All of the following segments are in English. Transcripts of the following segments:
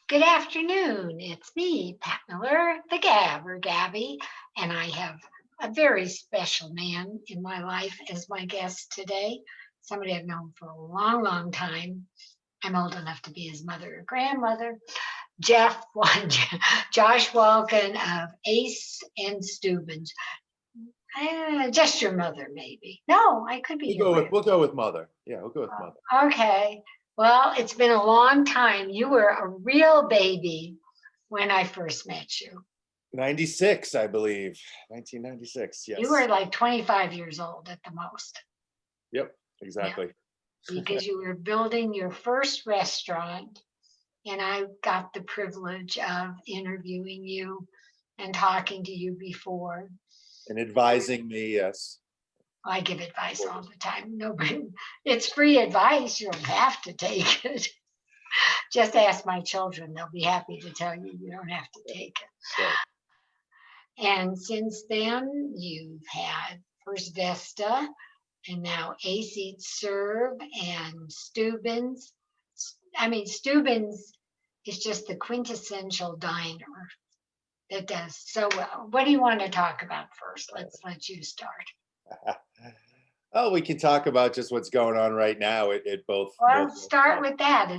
Good afternoon. It's me, Pat Miller, the Gab or Gabby, and I have a very special man in my life as my guest today. Somebody I've known for a long, long time. I'm old enough to be his mother or grandmother. Jeff, Josh Walken of Ace and Steubens. Just your mother, maybe. No, I could be your grandmother. We'll go with mother. Yeah, we'll go with mother. Okay. Well, it's been a long time. You were a real baby when I first met you. 96, I believe. 1996. Yes. You were like 25 years old at the most. Yep, exactly. Yeah, because you were building your first restaurant, and I got the privilege of interviewing you and talking to you before. And advising me, yes. I give advice all the time. Nobody, it's free advice. You don't have to take it. Just ask my children. They'll be happy to tell you you don't have to take it. Right. And since then, you've had first Vesta and now Ace Eat Serve and Steubens. I mean, Steubens is just the quintessential diner that does so well. What do you want to talk about first? Let's let you start. Oh, we can talk about just what's going on right now at both. Well, both start with that.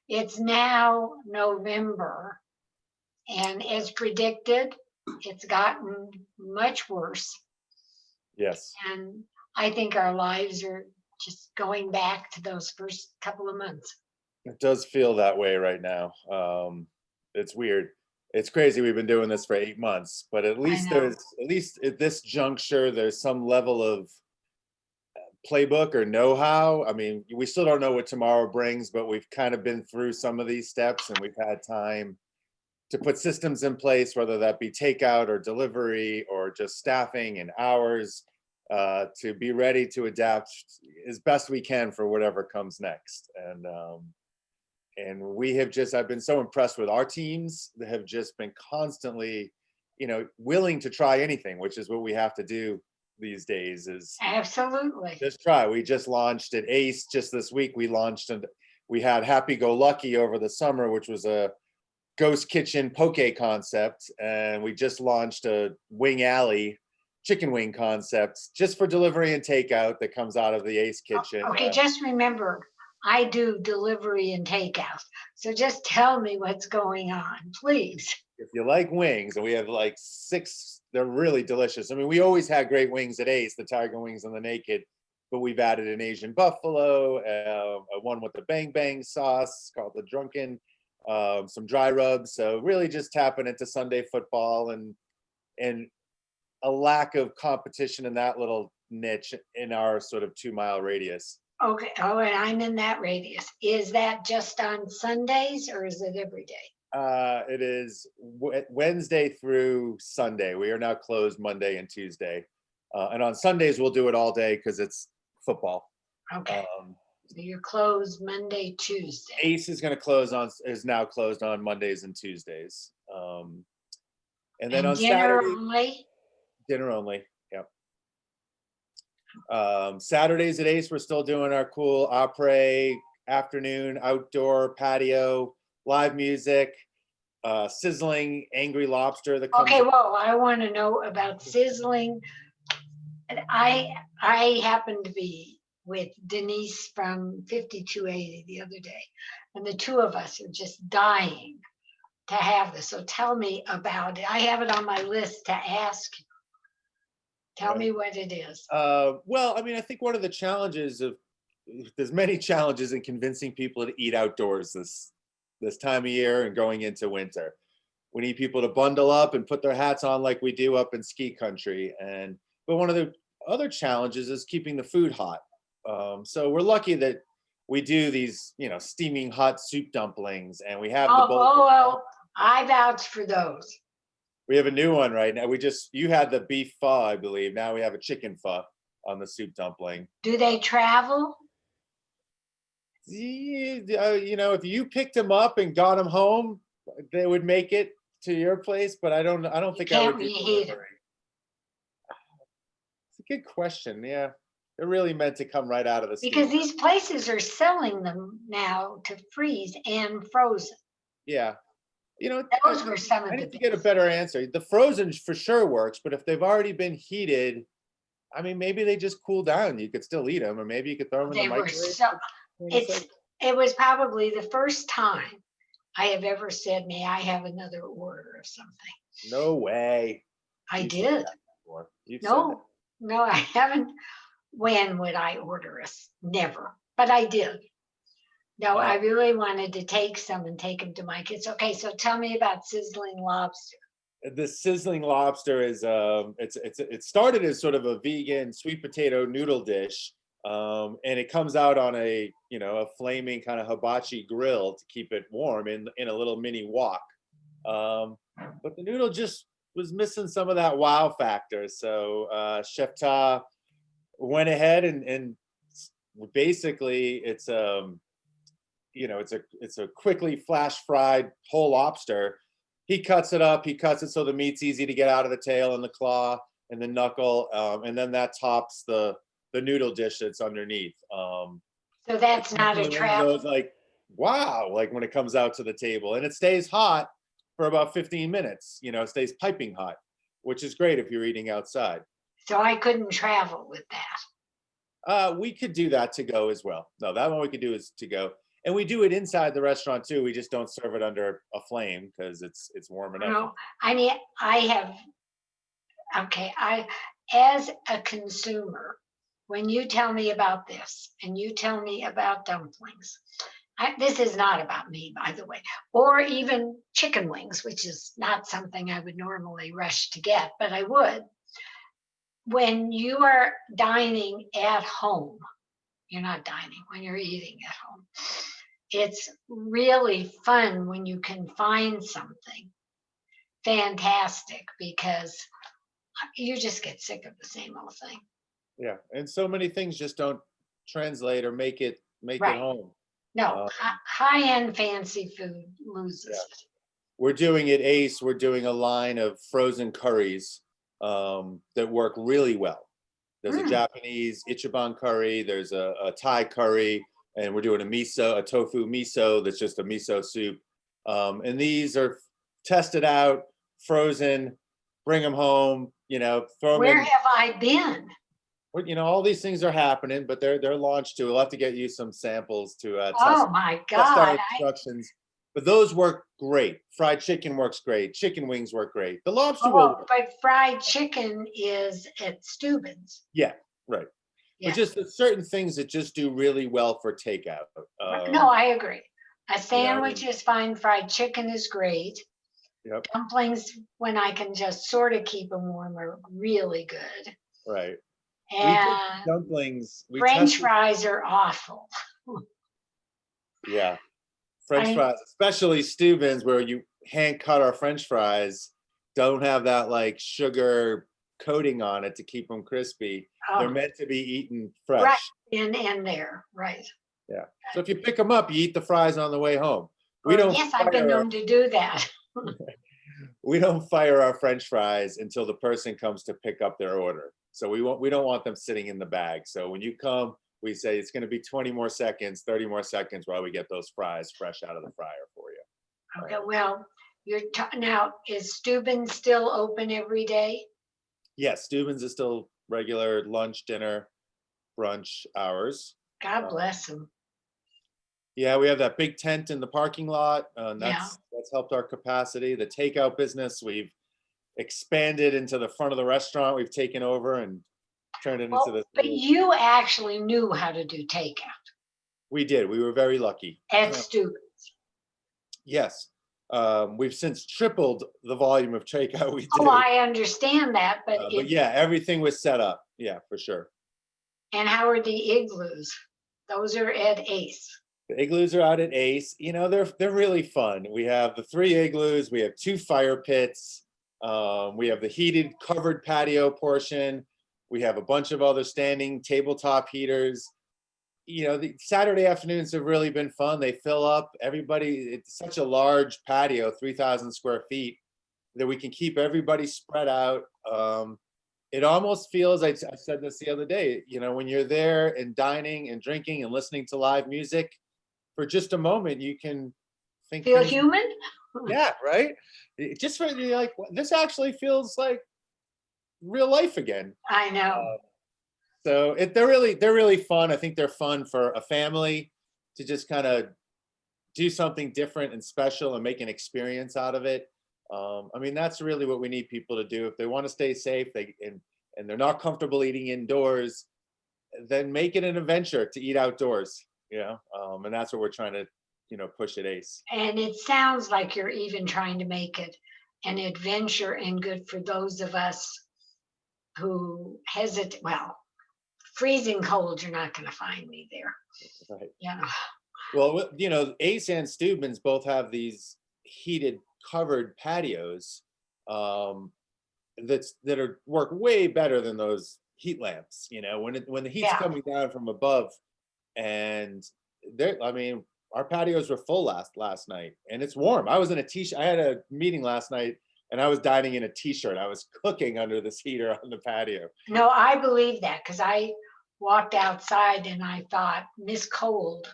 It's now November, and as predicted, it's gotten much worse. Yes. And I think our lives are just going back to those first couple of months. It does feel that way right now. It's weird. It's crazy. We've been doing this for 8 months, but at least at this juncture, there's some level of playbook or know-how. I mean, we still don't know what tomorrow brings, but we've kind of been through some of these steps, and we've had time to put systems in place, whether that be takeout or delivery or just staffing and hours, to be ready to adapt as best we can for whatever comes next. And we have I've been so impressed with our teams that have just been constantly, willing to try anything, which is what we have to do these days. Is absolutely just try. We just launched at Ace just this week. We had Happy Go Lucky over the summer, which was a ghost kitchen poke concept, and we just launched a Wing Alley chicken wing concept just for delivery and takeout that comes out of the Ace kitchen. Okay, just remember, I do delivery and takeout. So just tell me what's going on, please. If you like wings, and we have like 6, they're really delicious. I mean, we always had great wings at Ace, the tiger wings and the naked, but we've added an Asian buffalo, one with the bang bang sauce called the drunken, some dry rubs. So really just tapping into Sunday football and a lack of competition in that little niche in our sort of 2-mile radius. Okay. Oh, and I'm in that radius. Is that just on Sundays or is it every day? It is Wednesday through Sunday. We are now closed Monday and Tuesday. And on Sundays, we'll do it all day because it's football. Okay. So you're closed Monday, Tuesday. Ace is now closed on Mondays and Tuesdays. And then on dinner only? Dinner only. Saturdays at Ace, we're still doing our cool après afternoon outdoor patio, live music, sizzling angry lobster that comes. Okay, well, I want to know about sizzling. I happened to be with Denise from 5280 the other day, and the two of us are just dying to have this. So tell me about it. I have it on my list to ask you. Tell me what it is. Well, I mean, I think one of the challenges there's many challenges in convincing people to eat outdoors this time of year and going into winter. We need people to bundle up and put their hats on like we do up in ski country. But one of the other challenges is keeping the food hot. So we're lucky that we do these, steaming hot soup dumplings, and we have well, I vouch for those. We have a new one right now. You had the beef pho, I believe. Now we have a chicken pho on the soup dumpling. Do they travel? If you picked them up and got them home, they would make it to your place. But I don't think I would do delivery. It's a good question. Yeah, they're really meant to come right out of the because these places are selling them now to freeze and frozen. Yeah. You know, Those were some I of the need to get a best. better answer. The frozen for sure works, but if they've already been heated, I mean, maybe they just cool down. You could still eat them, or maybe you could throw them in the They were microwave so, for 20 it's, seconds. it was probably the first time I have ever said, may I have another order of something? No way. I You've said did. that before. You've said that. No, no, I haven't. When would I order us? Never. But I did. No, Uh, I really wanted to take some and take them to my kids. Okay, so tell me about sizzling lobster. the sizzling lobster is it started as sort of a vegan sweet potato noodle dish, and it comes out on a, you know, a flaming kind of hibachi grill to keep it warm in a little mini wok. But the noodle just was missing some of that wow factor. So Chef Ta went ahead and basically you know, it's a quickly flash fried whole lobster. He cuts it up. He cuts it so the meat's easy to get out of the tail and the claw and the knuckle, and then that tops the noodle dish that's underneath. So It's that's not a definitely one of those travel. like, wow, like when it comes out to the table, and it stays hot for about 15 minutes. You know, it stays piping hot, which is great if you're eating outside. So I couldn't travel with that. We could do that to go as well. No, that one we could do is to go, and we do it inside the restaurant too. We just don't serve it under a flame because it's warm enough. No, I mean, I have, okay, as a consumer, when you tell me about this and you tell me about dumplings, this is not about me, by the way, or even chicken wings, which is not something I would normally rush to get, but I would. When you are dining at home, you're not dining, when you're eating at home, it's really fun when you can find something fantastic because you just get sick of the same old thing. Yeah, and so many things just don't translate or make it Right. home. No, Um, high-end fancy food yeah, loses it. we're doing at Ace. We're doing a line of frozen curries that work really well. There's a Mm, Japanese Ichiban curry. There's a Thai curry, and we're doing a tofu miso that's just a miso soup. And these are tested out, frozen. Bring them home. You know, throw them where in. have I been? You know, all these things are happening, but they're launched too. We'll have to get you some samples to Oh my test our God. instructions. But those work great. Fried chicken works great. Chicken wings work great. The lobster will Oh, work. but fried chicken is at Steuben's. Yeah, right. But Yes. just certain things that just do really well for takeout. No, I agree. A You know, I sandwich mean, is fine. Fried chicken is great. yep, Dumplings, when I can just sort of keep them warm, are really good. right. We did And dumplings. We French tested, fries are awful. yeah, French I fries, especially Steuben's, where you hand cut our French fries, don't have that like sugar coating on it to keep them crispy. They're oh, meant to be eaten right fresh. in there, right. Yeah. So if you pick them up, you eat the fries on the way home. We Or don't yes, I've been fire our, known to do that. we don't fire our French fries until the person comes to pick up their order. So we don't want them sitting in the bag. So when you come, we say it's going to be 20 more seconds, 30 more seconds while we get those fries fresh out of the fryer for you. Okay, well, now, is Steuben still open every day? Yes, Steuben's is still regular lunch, dinner, brunch hours. God Uh, bless him. yeah, we have that big tent in the parking lot, and Yeah. that's helped our capacity. The takeout business, we've expanded into the front of the restaurant. We've taken over and turned it into Well, this but little. you actually knew how to do takeout We did. We were very lucky. at Steuben. Yes, we've since tripled the volume of takeout we Oh, do. I understand that, but But yeah, everything was set up. Yeah, for sure. and how are the igloos? Those are at Ace. The igloos are out at Ace. You know, they're really fun. We have the 3 igloos. We have 2 fire pits. We have the heated covered patio portion. We have a bunch of other standing tabletop heaters. You know, the Saturday afternoons have really been fun. They fill up. Everybody, it's such a large patio, 3,000 square feet, that we can keep everybody spread out. It almost feels, I said this the other day, you know, when you're there and dining and drinking and listening to live music, for just a moment, you can think Feel things, human? yeah, right? Just for you like, this actually feels like real life again. I know. So they're really fun. I think they're fun for a family to just kind of do something different and special and make an experience out of it. I mean, that's really what we need people to do. If they want to stay safe, and they're not comfortable eating indoors, then make it an adventure to eat outdoors. And that's what we're trying to, push at ACE. And it sounds like you're even trying to make it an adventure and good for those of us who hesitate. Well, freezing cold, you're not going to find me there. Right. Yeah. Well, ACE and Steubens both have these heated covered patios that work way better than those heat lamps. When the heat's Yeah. coming down from above, and I mean, our patios were full last night, and it's warm. I was in a t-shirt. I had a meeting last night, and I was dining in a t-shirt. I was cooking under this heater on the patio. No, I believe that because I walked outside and I thought, Miss Cold,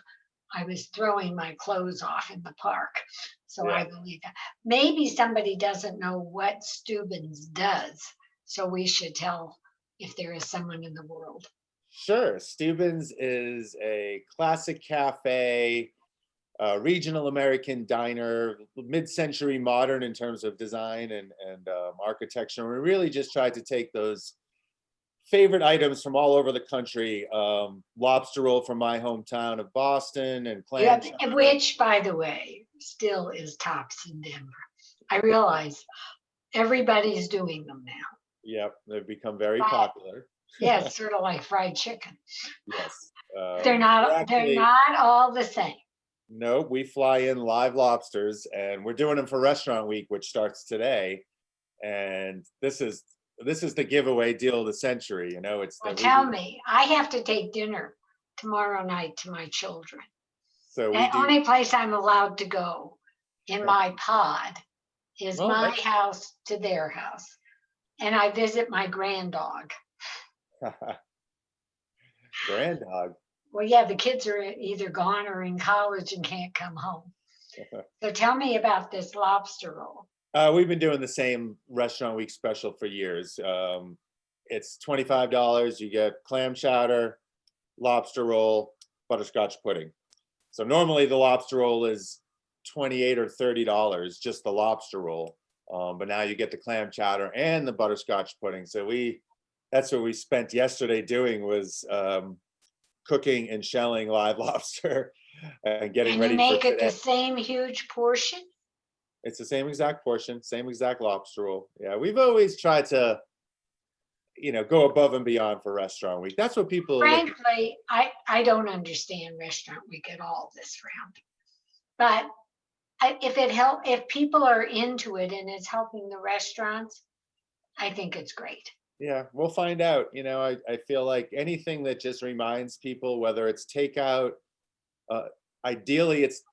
I was throwing my clothes off in the park. So Yeah. I believe that. Maybe somebody doesn't know what Steubens does. So we should tell if there is someone in the world. Sure. Steubens is a classic cafe, regional American diner, mid-century modern in terms of design and architecture. And we really just tried to take those favorite items from all over the country. Lobster roll from my hometown of Boston, and clam chowder. Which, by the way, still is tops in Denver. I realize everybody's doing them now. Yep, they've become very popular. Yeah, it's sort of like fried chicken. Yes. They're not all the same. No, we fly in live lobsters, and we're doing them for Restaurant Week, which starts today. And this is the giveaway deal of the century. It's Well, tell me, I have to take dinner tomorrow night to my children. So The only place I'm allowed to go in my pod is my house to their house. And I visit my grand dog. Grand dog. Well, yeah, the kids are either gone or in college and can't come home. So tell me about this lobster roll. We've been doing the same Restaurant Week special for years. It's $25. You get clam chowder, lobster roll, butterscotch pudding. So normally the lobster roll is $28 or $30, just the lobster roll. But now you get the clam chowder and the butterscotch pudding. So that's what we spent yesterday doing, was cooking and shelling live lobster and getting ready for today. And you make it the same huge portion? It's the same exact portion, same exact lobster roll. Yeah, we've always tried to, go above and beyond for Restaurant Week. That's what people. Frankly, I don't understand Restaurant Week at all this round. But if people are into it and it's helping the restaurants, I think it's great. Yeah, we'll find out. I feel like anything that just reminds people, whether it's takeout, ideally it's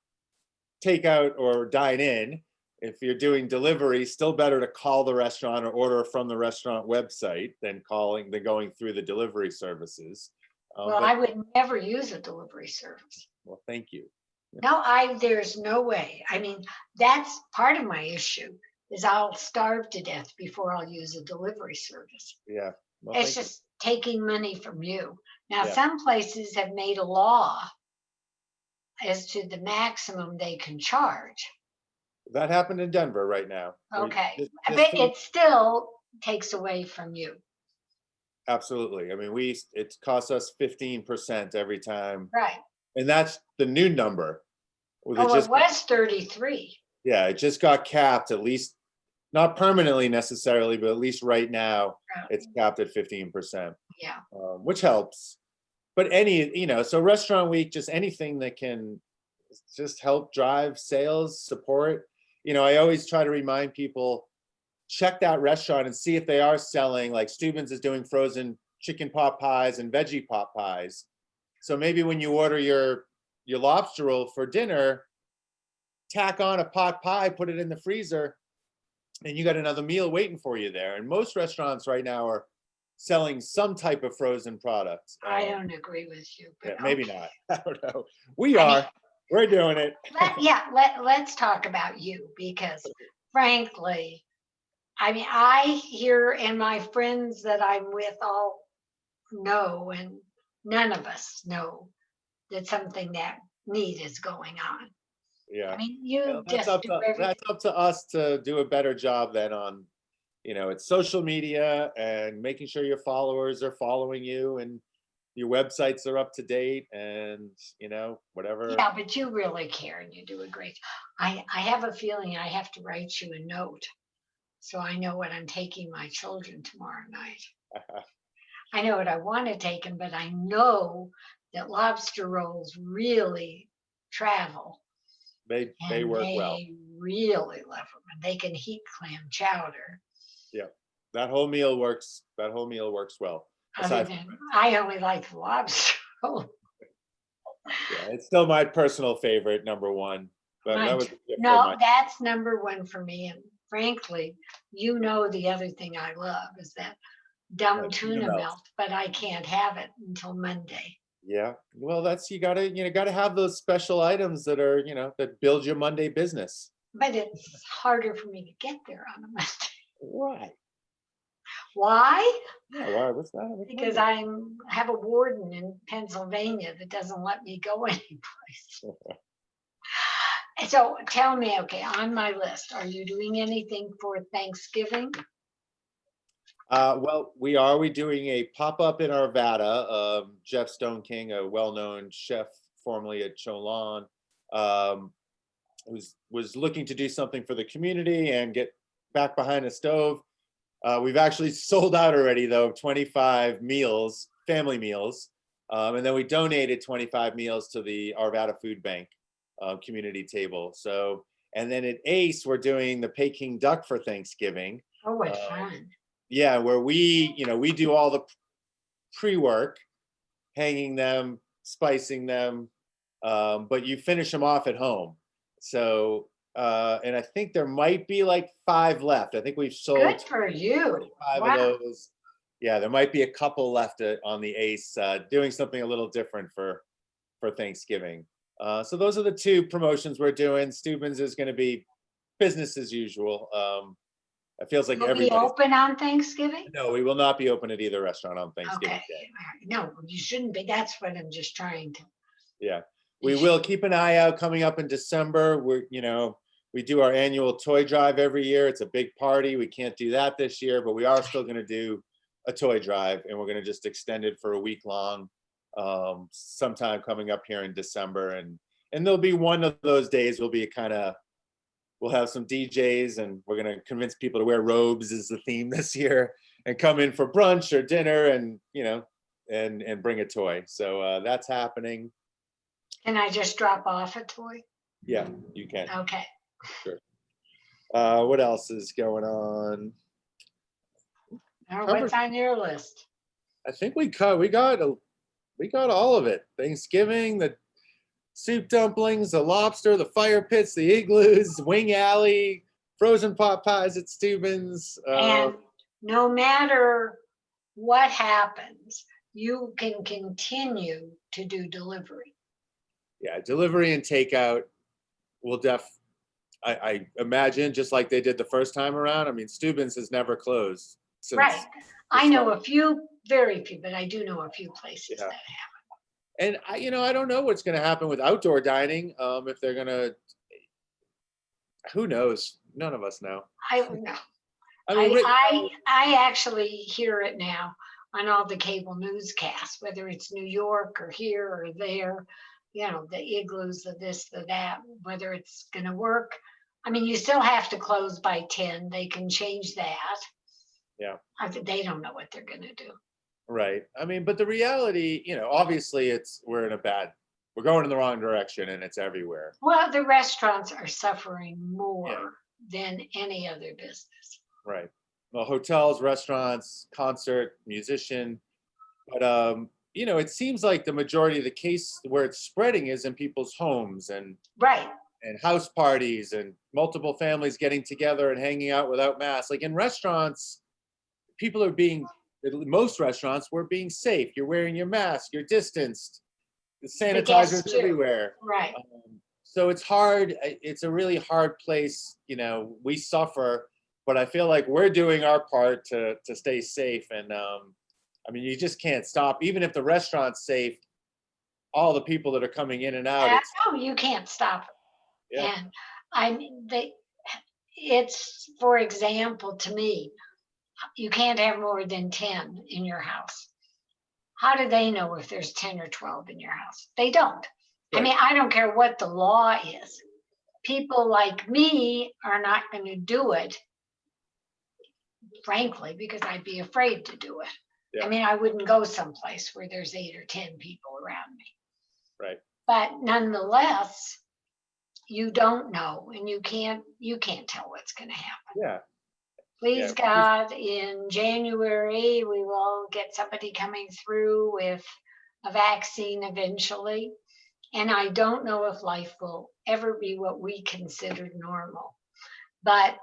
takeout or dine in. If you're doing delivery, still better to call the restaurant or order from the restaurant website than going through the delivery services. Well, I would never use a delivery service. Well, thank you. No, there's no way. I mean, that's part of my issue, is I'll starve to death before I'll use a delivery service. Yeah. Well, it's just taking money from you. Now, Yeah. Some places have made a law as to the maximum they can charge. That happened in Denver right now. Okay. But it still takes away from you. Absolutely. I mean, it costs us 15% every time. Right. And that's the new number. It was 33. Yeah, it just got capped, at least not permanently necessarily, but at least right now it's capped at 15%. Yeah. Which helps. But so Restaurant Week, just anything that can just help drive sales, support. I always try to remind people, check that restaurant and see if they are selling, like Steubens is doing frozen chicken pot pies and veggie pot pies. So maybe when you order your lobster roll for dinner, tack on a pot pie, put it in the freezer, and you got another meal waiting for you there. And most restaurants right now are selling some type of frozen product. I don't agree with you. But maybe not. I don't know. We are. We're doing it. Let's talk about you because frankly, I mean, I hear and my friends that I'm with all know, and none of us know that something that neat is going on. I Yeah. mean, Well, you just do everything. that's up to us to do a better job than on, it's social media and making sure your followers are following you and your websites are up to date and, whatever. Yeah, but you really care and you do a great. I have a feeling I have to write you a note so I know what I'm taking my children tomorrow night. I know what I want to take them, but I know that lobster rolls really travel They and work well. they really love them and they can heat clam chowder. Yeah. That whole meal works well. Other Aside than I only like the lobster roll. Yeah, it's still my personal favorite, number one. But that Mine was too. a gift from No, my that's number one for me. And frankly, the other thing I love is that dumb tuna tuna melt. melt, but I can't have it until Monday. Yeah. Well, that's you gotta have those special items that are, that build your Monday business. But it's harder for me to get there on a Monday. Why? Why? Yeah, why? What's that with Because Monday? I have a warden in Pennsylvania that doesn't let me go anyplace. So tell me, okay, on my list, are you doing anything for Thanksgiving? Well, we doing a pop-up in Arvada. Jeff Stone King, a well-known chef formerly at Cholan, um, was looking to do something for the community and get back behind a stove. We've actually sold out already, though, 25 meals, family meals. And then we donated 25 meals to the Arvada Food Bank community table. So, and then at Ace, we're doing the Peking duck for Thanksgiving. Oh, what Uh, fun. yeah, where we do all the pre-work, hanging them, spicing them, but you finish them off at home. So, and I think there might be like 5 left. I think we've Good sold for you. 5 of Wow. those. Yeah, there might be a couple left on the Ace, doing something a little different for Thanksgiving. So those are the 2 promotions we're doing. Steubens is going to be business as usual. It feels like You'll be everybody's. open on Thanksgiving? No, we will not be open at either restaurant on Okay. Thanksgiving Day. No, you shouldn't be. That's what I'm just trying to. Yeah, we will keep an eye out coming up in December. We do our annual toy drive every year. It's a big party. We can't do that this year, but we are still going to do a toy drive, and we're going to just extend it for a week long, sometime coming up here in December. And there'll be one of those days we'll have some DJs, and we're going to convince people to wear robes as the theme this year and come in for brunch or dinner and, and bring a toy. So that's happening. Can I just drop off a toy? Yeah, you can. Okay. Sure. What else is going on? What's on your list? I think we got all of it. Thanksgiving, the soup dumplings, the lobster, the fire pits, the igloos, wing alley, frozen pot pies at Steubens. And no matter what happens, you can continue to do delivery. Yeah, delivery and takeout will I imagine, just like they did the first time around. I mean, Steubens has never closed since. Right. I know a few, very few, but I do know a few places Yeah. that have. And I don't know what's going to happen with outdoor dining. If they're going to, who knows? None of us know. I don't know. I mean, I actually hear it now on all the cable newscasts, whether it's New York or here or there, the igloos, the this, the that, whether it's going to work. I mean, you still have to close by 10. They can change that. Yeah. They don't know what they're going to do. Right. I mean, but the reality, obviously we're going in the wrong direction and it's everywhere. Well, the restaurants are suffering more than any other business. Right. Well, hotels, restaurants, concert, musician, but it seems like the majority of the case where it's spreading is in people's homes and right, and house parties and multiple families getting together and hanging out without masks. Like in restaurants, most restaurants, we're being safe. You're wearing your mask, you're distanced. The guests sanitizers too. everywhere. Right. So it's hard. It's a really hard place. You know, we suffer, but I feel like we're doing our part to stay safe. And I mean, you just can't stop. Even if the restaurant's safe, all the people that are coming in and out, it's No, you can't stop it. yeah, And I mean, it's, for example, to me, you can't have more than 10 in your house. How do they know if there's 10 or 12 in your house? They don't. I right. mean, I don't care what the law is. People like me are not going to do it, frankly, because I'd be afraid to do it. Yeah. I mean, I wouldn't go someplace where there's 8 or 10 people around me. Right. But nonetheless, you don't know, and you can't tell what's going to happen. Yeah. Please God, in January, we will get somebody coming through with a vaccine eventually. And I don't know if life will ever be what we considered normal. But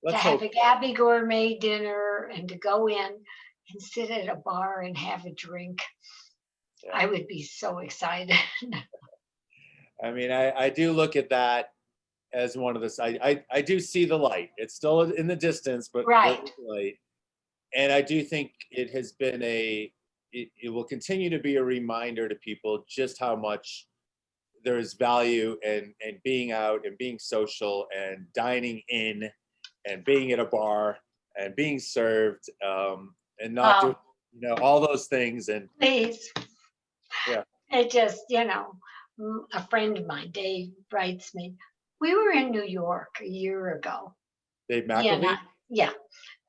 Let's to have hope. a GABB gourmet dinner and to go in and sit at a bar and have a drink, Yeah. I would be so excited. I mean, I do look at that as one of the, I do see the light. It's still in the distance, but Right. there's light. And I do think it has been it will continue to be a reminder to people just how much there is value in being out and being social and dining in and being at a bar and being served and not doing, you know, all those things. And please. Yeah. It just, you know, a friend of mine, Dave, writes me, we were in New York a year ago. Dave McElvey? Yeah.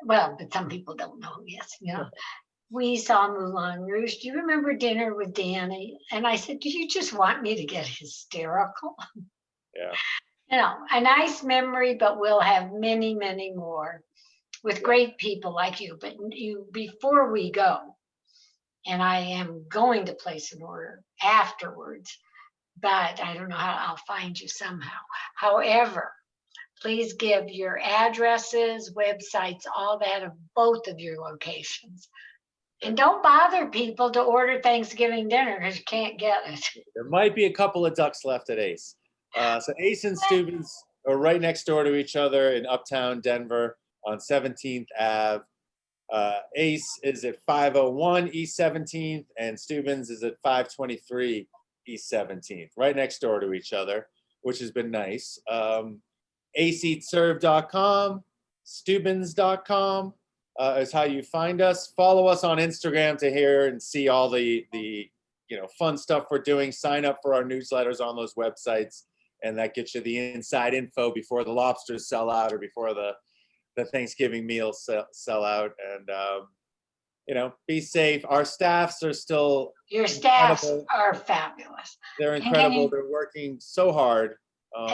Well, but some people don't know who he is, you know. We saw Moulin Rouge. Do you remember dinner with Danny? And I said, do you just want me to get hysterical? Yeah. You know, a nice memory, but we'll have many, many more with great people like you. But you, before we go, and I am going to place an order afterwards, but I don't know how I'll find you somehow. However, please give your addresses, websites, all that of both of your locations. And don't bother people to order Thanksgiving dinner because you can't get it. There might be a couple of ducks left at Ace. So Ace and Steuben's are right next door to each other in Uptown Denver on 17th Ave. Ace is at 501 East 17th and Steuben's is at 523 East 17th, right next door to each other, which has been nice. aceatserve.com, Steubens.com is how you find us. Follow us on Instagram to hear and see all the you know, fun stuff we're doing. Sign up for our newsletters on those websites, and that gets you the inside info before the lobsters sell out or before the Thanksgiving meals sell out. And you know, be safe. Our staffs are still your staffs incredible. are fabulous. They're incredible. They're working so hard.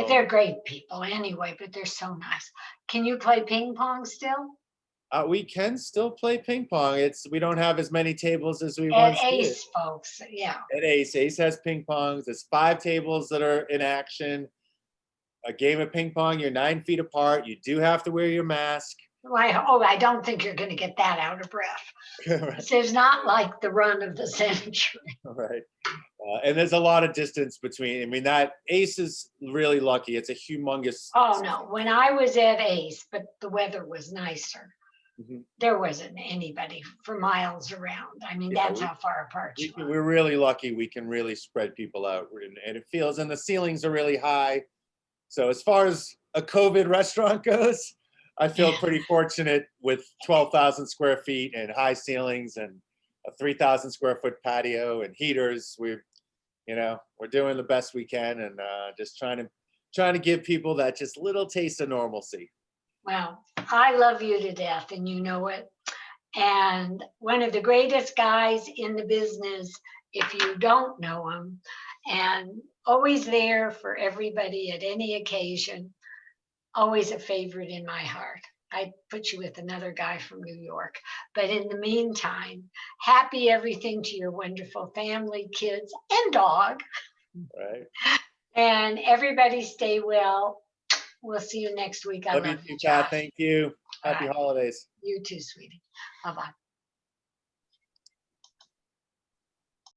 They're great people anyway, but they're so nice. Can you play ping pong still? We can still play ping pong. We don't have as many tables as we At once Ace, did. folks, yeah. At Ace. Ace has ping pongs. There's 5 tables that are in action. A game of ping pong, you're 9 feet apart. You do have to wear your mask. I don't think you're going to get that out of breath. Right. This is not like the run of the century. Right. And there's a lot of distance between. I mean, that Ace is really lucky. It's a humongous. Oh, no. When I was at Ace, but the weather was nicer, there wasn't anybody for miles around. I mean, that's how far apart you are. We're really lucky. We can really spread people out. And it feels, and the ceilings are really high. So as far as a COVID restaurant goes, I feel pretty fortunate with 12,000 square feet and high ceilings and a 3,000 square foot patio and heaters. We're doing the best we can, and just trying to give people that just little taste of normalcy. Well, I love you to death, and you know it. And one of the greatest guys in the business, if you don't know him, and always there for everybody at any occasion, always a favorite in my heart. I put you with another guy from New York. But in the meantime, happy everything to your wonderful family, kids, and dog. Right. And everybody stay well. We'll see you next week. I love you, Josh. Pat. Thank you. Happy holidays. You too, sweetie. Bye-bye.